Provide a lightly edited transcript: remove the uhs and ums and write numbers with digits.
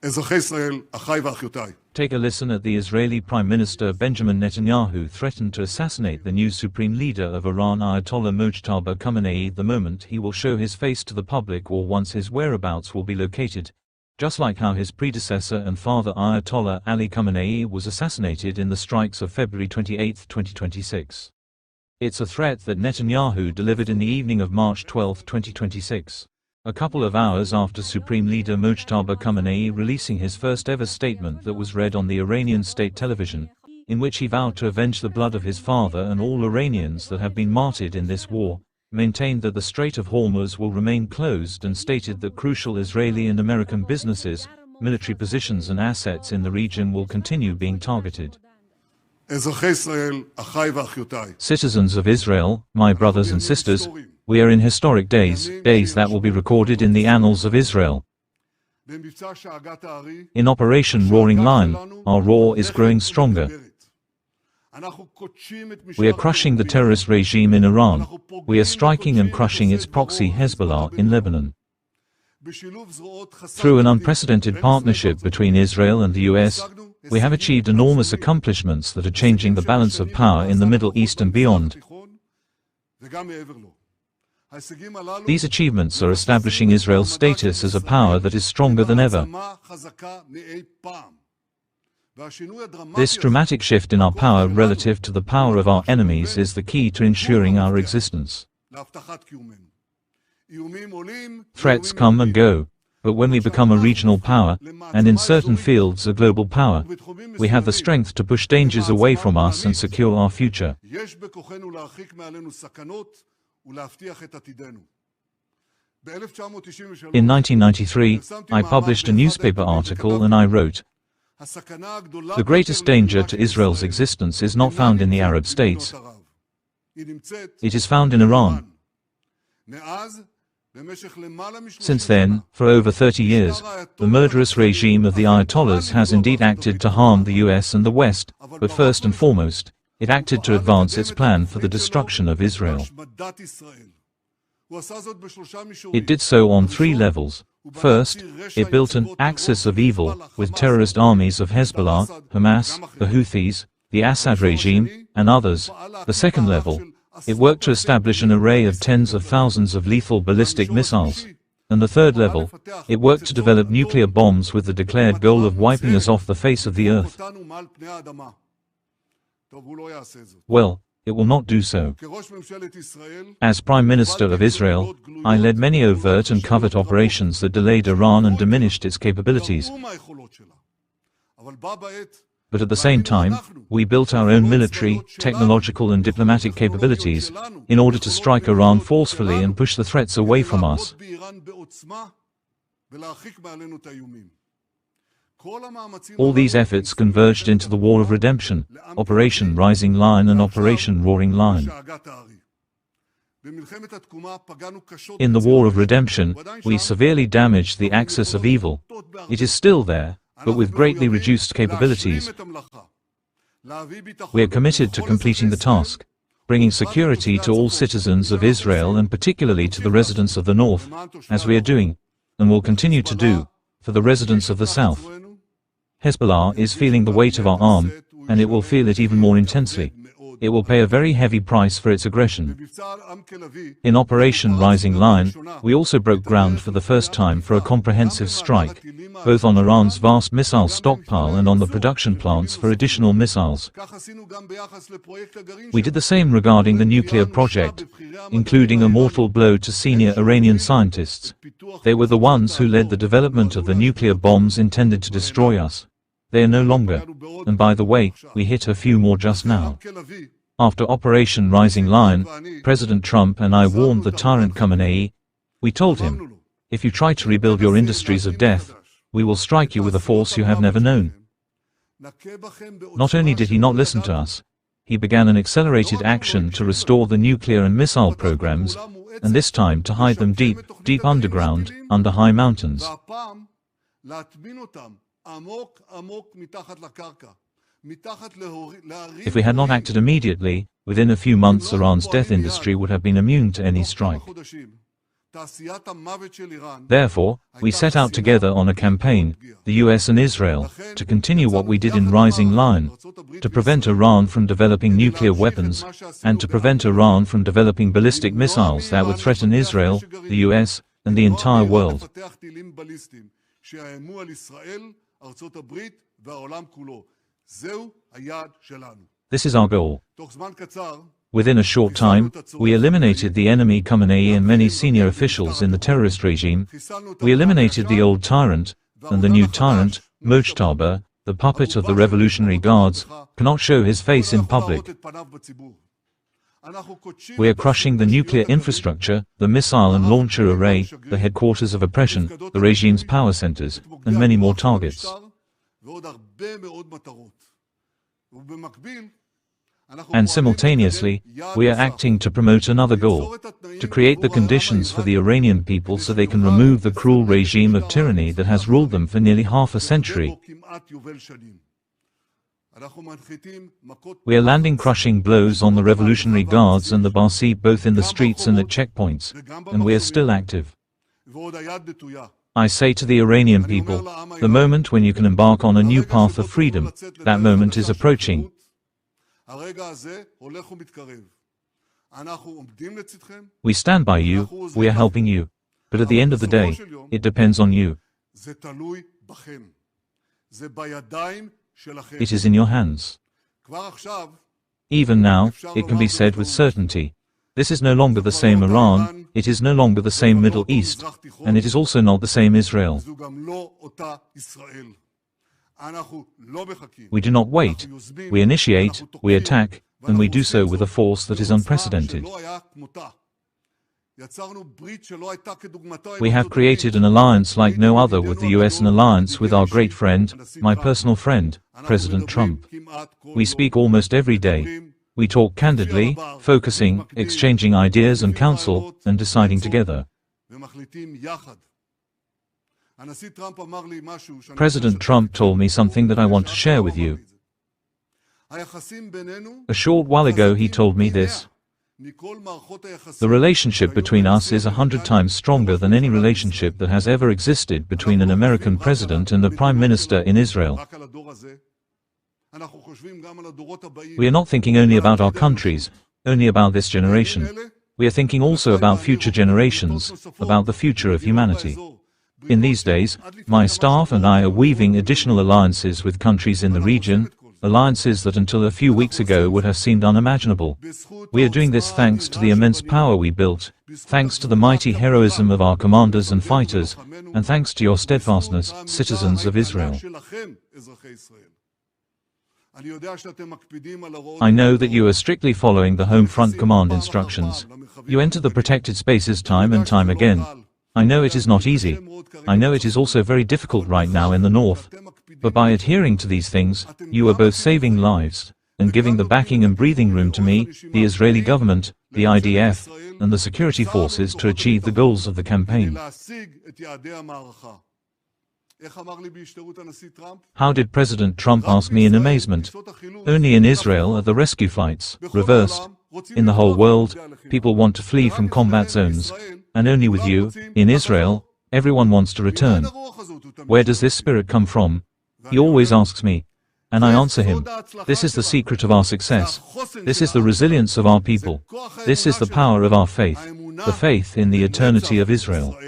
Take a listen at the Israeli Prime Minister Benjamin Netanyahu threatened to assassinate the new Supreme Leader of Iran Ayatollah Mojtaba Khamenei the moment he will show his face to the public or once his whereabouts will be located, just like how his predecessor and father Ayatollah Ali Khamenei was assassinated in the strikes of February 28, 2026. It's a threat that Netanyahu delivered in the evening of March 12, 2026. A couple of hours after Supreme Leader Mojtaba Khamenei releasing his first ever statement that was read on the Iranian state television, in which he vowed to avenge the blood of his father and all Iranians that have been martyred in this war, maintained that the Strait of Hormuz will remain closed and stated that crucial Israeli and American businesses, military positions and assets in the region will continue being targeted. Citizens of Israel, my brothers and sisters, we are in historic days that will be recorded in the annals of Israel. In Operation Roaring Lion, our roar is growing stronger. We are crushing the terrorist regime in Iran. We are striking and crushing its proxy Hezbollah in Lebanon. Through an unprecedented partnership between Israel and the US, we have achieved enormous accomplishments that are changing the balance of power in the Middle East and beyond. These achievements are establishing Israel's status as a power that is stronger than ever. This dramatic shift in our power relative to the power of our enemies is the key to ensuring our existence. Threats come and go, but when we become a regional power, and in certain fields a global power, we have the strength to push dangers away from us and secure our future. In 1993, I published a newspaper article and I wrote, "The greatest danger to Israel's existence is not found in the Arab states. It is found in Iran." Since then, for over 30 years, the murderous regime of the Ayatollahs has indeed acted to harm the US and the West, but first and foremost, it acted to advance its plan for the destruction of Israel. It did so on three levels. First, it built an axis of evil, with terrorist armies of Hezbollah, Hamas, the Houthis, the Assad regime, and others. The second level, it worked to establish an array of tens of thousands of lethal ballistic missiles. And the third level, it worked to develop nuclear bombs with the declared goal of wiping us off the face of the earth. Well, it will not do so. As Prime Minister of Israel, I led many overt and covert operations that delayed Iran and diminished its capabilities. But at the same time, we built our own military, technological and diplomatic capabilities, in order to strike Iran forcefully and push the threats away from us. All these efforts converged into the War of Redemption, Operation Rising Lion and Operation Roaring Lion. In the War of Redemption, we severely damaged the axis of evil. It is still there, but with greatly reduced capabilities. We are committed to completing the task, bringing security to all citizens of Israel and particularly to the residents of the north, as we are doing, and will continue to do, for the residents of the south. Hezbollah is feeling the weight of our arm, and it will feel it even more intensely. It will pay a very heavy price for its aggression. In Operation Rising Lion, we also broke ground for the first time for a comprehensive strike, both on Iran's vast missile stockpile and on the production plants for additional missiles. We did the same regarding the nuclear project, including a mortal blow to senior Iranian scientists. They were the ones who led the development of the nuclear bombs intended to destroy us. They are no longer, and by the way, we hit a few more just now. After Operation Rising Lion, President Trump and I warned the tyrant Khamenei. We told him, if you try to rebuild your industries of death, we will strike you with a force you have never known. Not only did he not listen to us, he began an accelerated action to restore the nuclear and missile programs, and this time to hide them deep, deep underground, under high mountains. If we had not acted immediately, within a few months Iran's death industry would have been immune to any strike. Therefore, we set out together on a campaign, the US and Israel, to continue what we did in Rising Lion, to prevent Iran from developing nuclear weapons, and to prevent Iran from developing ballistic missiles that would threaten Israel, the US, and the entire world. This is our goal. Within a short time, we eliminated the enemy Khamenei and many senior officials in the terrorist regime. We eliminated the old tyrant, and the new tyrant, Mojtaba, the puppet of the Revolutionary Guards, cannot show his face in public. We are crushing the nuclear infrastructure, the missile and launcher array, the headquarters of oppression, the regime's power centers, and many more targets. And simultaneously, we are acting to promote another goal, to create the conditions for the Iranian people so they can remove the cruel regime of tyranny that has ruled them for nearly half a century. We are landing crushing blows on the Revolutionary Guards and the Barsi both in the streets and at checkpoints, and we are still active. I say to the Iranian people, the moment when you can embark on a new path of freedom, that moment is approaching. We stand by you, we are helping you, but at the end of the day, it depends on you. It is in your hands. Even now, it can be said with certainty. This is no longer the same Iran, it is no longer the same Middle East, and it is also not the same Israel. We do not wait. We initiate, we attack, and we do so with a force that is unprecedented. We have created an alliance like no other with the US, an alliance with our great friend, my personal friend, President Trump. We speak almost every day. We talk candidly, focusing, exchanging ideas and counsel, and deciding together. President Trump told me something that I want to share with you. A short while ago he told me this. The relationship between us is 100 times stronger than any relationship that has ever existed between an American president and the Prime Minister in Israel. We are not thinking only about our countries, only about this generation. We are thinking also about future generations, about the future of humanity. In these days, my staff and I are weaving additional alliances with countries in the region, alliances that until a few weeks ago would have seemed unimaginable. We are doing this thanks to the immense power we built, thanks to the mighty heroism of our commanders and fighters, and thanks to your steadfastness, citizens of Israel. I know that you are strictly following the Home Front Command instructions. You enter the protected spaces time and time again. I know it is not easy. I know it is also very difficult right now in the north. But by adhering to these things, you are both saving lives, and giving the backing and breathing room to me, the Israeli government, the IDF, and the security forces to achieve the goals of the campaign. How did President Trump ask me in amazement? Only in Israel are the rescue flights reversed. In the whole world, people want to flee from combat zones. And only with you, in Israel, everyone wants to return. Where does this spirit come from? He always asks me. And I answer him. This is the secret of our success. This is the resilience of our people. This is the power of our faith. The faith in the eternity of Israel.